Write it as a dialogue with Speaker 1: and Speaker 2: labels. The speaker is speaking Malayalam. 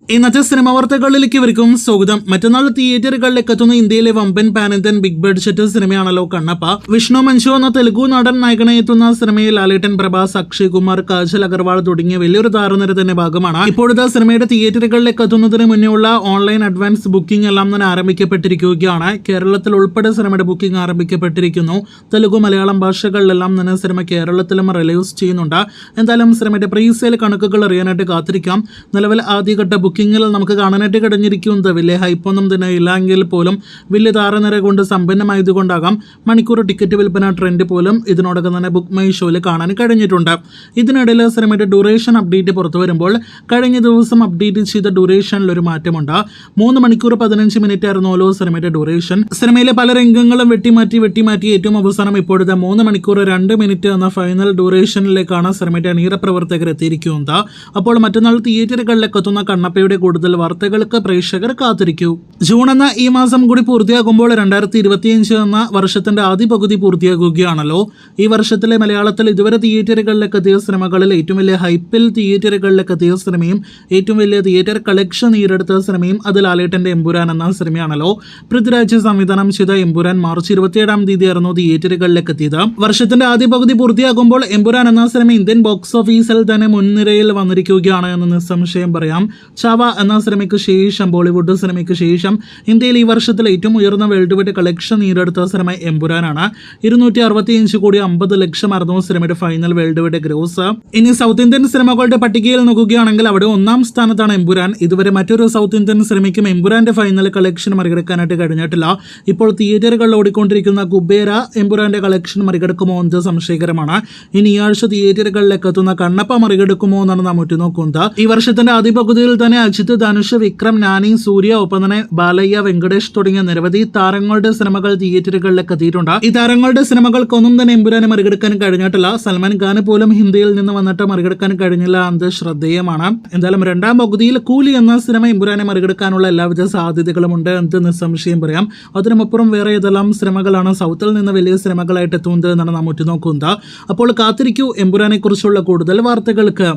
Speaker 1: ഇന്നത്തെ സിനിമ വാർത്തകളിലേക്ക് ഇവർക്കും സ്വാഗതം. മറ്റന്നാൾ തിയേറ്ററുകളിലേക്ക് എത്തുന്ന ഇന്ത്യയിലെ വമ്പൻ പാൻ ഇന്ത്യൻ ബിഗ് ബഡ്ജറ്റ് സിനിമയാണല്ലോ കണ്ണപ്പ. വിഷ്ണു മഞ്ജു എന്ന തെലുഗു നടൻ നായകനെ എത്തുന്ന സിനിമയിൽ ലാലേട്ടൻ, പ്രഭാസ്, അക്ഷയ് കുമാർ, കാജൽ അഗർവാൾ തുടങ്ങിയ വലിയൊരു താരനിരത്തിന്റെ ഭാഗമാണ്. ഇപ്പോഴത്തെ സിനിമയുടെ തിയേറ്ററുകളിലേക്ക് എത്തുന്നതിന് മുന്നേ ഉള്ള ഓൺലൈൻ അഡ്വാൻസ് ബുക്കിംഗ് എല്ലാം തന്നെ ആരംഭിക്കപ്പെട്ടിരിക്കുകയാണ്. കേരളത്തിൽ ഉൾപ്പെടെ സിനിമയുടെ ബുക്കിംഗ് ആരംഭിക്കപ്പെട്ടിരിക്കുന്നു. തെലുഗു, മലയാളം ഭാഷകളിലെല്ലാം തന്നെ സിനിമ കേരളത്തിലും റിലീസ് ചെയ്യുന്നുണ്ട്. എന്തായാലും സിനിമയുടെ പ്രീസെയിൽ കണക്കുകൾ അറിയാനായിട്ട് കാത്തിരിക്കാം. നിലവിൽ ആദ്യഘട്ട ബുക്കിങ്ങിൽ നമുക്ക് കാണാനായിട്ട് കഴിഞ്ഞിരിക്കുന്നത് വലിയ ഹൈപ്പൊന്നും തന്നെ ഇല്ലെങ്കിൽ പോലും വലിയ താരനിര കൊണ്ട് സമ്പന്നമായതുകൊണ്ടാകാം മണിക്കൂർ ടിക്കറ്റ് വിൽപ്പന ട്രെൻഡ് പോലും ഇതിനോടകം തന്നെ ബുക്ക് മൈ ഷോയിൽ കാണാൻ കഴിഞ്ഞിട്ടുണ്ട്. ഇതിനിടയിൽ സിനിമയുടെ ഡ്യൂറേഷൻ അപ്ഡേറ്റ് പുറത്തു വരുമ്പോൾ കഴിഞ്ഞ ദിവസം അപ്ഡേറ്റ് ചെയ്ത ഡ്യൂറേഷനിൽ ഒരു മാറ്റമുണ്ട്. 3 മണിക്കൂർ 15 മിനിറ്റ് ആയിരുന്നല്ലോ സിനിമയുടെ ഡ്യൂറേഷൻ. സിനിമയിലെ പല രംഗങ്ങളും വെട്ടിമാറ്റി ഏറ്റവും അവസാനം ഇപ്പോഴത്തെ 3 മണിക്കൂർ 2 മിനിറ്റ് എന്ന ഫൈനൽ ഡ്യൂറേഷനിലേക്കാണ് സിനിമയുടെ അണിയറ പ്രവർത്തകർ എത്തിയിരിക്കുന്നത്. അപ്പോൾ മറ്റന്നാൾ തിയേറ്ററുകളിലേക്ക് എത്തുന്ന കണ്ണപ്പയുടെ കൂടുതൽ വാർത്തകൾക്ക് പ്രേക്ഷകർ കാത്തിരിക്കൂ. ജൂൺ എന്ന ഈ മാസം കൂടി പൂർത്തിയാകുമ്പോൾ 2025 എന്ന വർഷത്തിന്റെ ആദ്യ പകുതി പൂർത്തിയാകുകയാണല്ലോ. ഈ വർഷത്തിലെ മലയാളത്തിൽ ഇതുവരെ തിയേറ്ററുകളിലേക്ക് എത്തിയ സിനിമകളിൽ ഏറ്റവും വലിയ ഹൈപ്പിൽ തിയേറ്ററുകളിലേക്ക് എത്തിയ സിനിമയും ഏറ്റവും വലിയ തിയേറ്റർ കളക്ഷൻ നേടിയെടുത്ത സിനിമയും അത് ലാലേട്ടന്റെ എമ്പുരാൻ എന്ന സിനിമയാണല്ലോ. പൃഥ്വിരാജ് സംവിധാനം ചെയ്ത എമ്പുരാൻ മാർച്ച് 27 തീയതിയായിരുന്നു തിയേറ്ററുകളിലേക്ക് എത്തിയത്. വർഷത്തിന്റെ ആദ്യ പകുതി പൂർത്തിയാകുമ്പോൾ എമ്പുരാൻ എന്ന സിനിമ ഇന്ത്യൻ ബോക്സ് ഓഫീസിൽ തന്നെ മുൻനിരയിൽ വന്നിരിക്കുകയാണ് എന്ന് നിസ്സംശയം പറയാം. ചാവ എന്ന സിനിമയ്ക്ക് ശേഷം, ബോളിവുഡ് സിനിമയ്ക്ക് ശേഷം ഇന്ത്യയിൽ ഈ വർഷത്തിൽ ഏറ്റവും ഉയർന്ന വേൾഡ് വൈഡ് കളക്ഷൻ നേടിയെടുത്ത സിനിമ എമ്പുരാനാണ്. 265 കോടി 50 ലക്ഷമായിരുന്നു സിനിമയുടെ ഫൈനൽ വേൾഡ് വൈഡ് ഗ്രോസ്. ഇനി സൗത്ത് ഇന്ത്യൻ സിനിമകളുടെ പട്ടികയിൽ നോക്കുകയാണെങ്കിൽ അവിടെ 1-ാം സ്ഥാനത്താണ് എമ്പുരാൻ. ഇതുവരെ മറ്റൊരു സൗത്ത് ഇന്ത്യൻ സിനിമയ്ക്കും എമ്പുരാന്റെ ഫൈനൽ കളക്ഷൻ മറികടക്കാനായിട്ട് കഴിഞ്ഞിട്ടില്ല. ഇപ്പോൾ തിയേറ്ററുകളിൽ ഓടിക്കൊണ്ടിരിക്കുന്ന കുബേര എമ്പുരാന്റെ കളക്ഷൻ മറികടക്കുമോ എന്നത് സംശയകരമാണ്. ഇനി ഈ ആഴ്ച തിയേറ്ററുകളിലേക്ക് എത്തുന്ന കണ്ണപ്പ മറികടക്കുമോ എന്നാണ് നാം ഉറ്റുനോക്കുന്നത്. ഈ വർഷത്തിന്റെ ആദ്യ പകുതിയിൽ തന്നെ അജിത്, ധനുഷ്, വിക്രം, നാനി, സൂര്യ, ഒപ്പം തന്നെ ബാലയ്യ, വെങ്കടേഷ് തുടങ്ങിയ നിരവധി താരങ്ങളുടെ സിനിമകൾ തിയേറ്ററുകളിലേക്ക് എത്തിയിട്ടുണ്ട്. ഈ താരങ്ങളുടെ സിനിമകൾക്കൊന്നും തന്നെ എമ്പുരാനെ മറികടക്കാൻ കഴിഞ്ഞിട്ടില്ല. സൽമാൻ ഖാന് പോലും ഹിന്ദിയിൽ നിന്ന് വന്നിട്ട് മറികടക്കാൻ കഴിഞ്ഞില്ല എന്നത് ശ്രദ്ധേയമാണ്. എന്തായാലും 2-ാം പകുതിയിൽ കൂലി എന്ന സിനിമ എമ്പുരാനെ മറികടക്കാനുള്ള എല്ലാവിധ സാധ്യതകളും ഉണ്ട് എന്ന് നിസ്സംശയം പറയാം. അതിനുമപ്പുറം വേറെ ഏതെല്ലാം സിനിമകളാണ് സൗത്തിൽ നിന്ന് വലിയ സിനിമകളായിട്ട് എത്തുന്നത് എന്നാണ് നാം ഉറ്റുനോക്കുന്നത്. അപ്പോൾ കാത്തിരിക്കൂ എമ്പുരാനെ കുറിച്ചുള്ള കൂടുതൽ വാർത്തകൾക്ക്.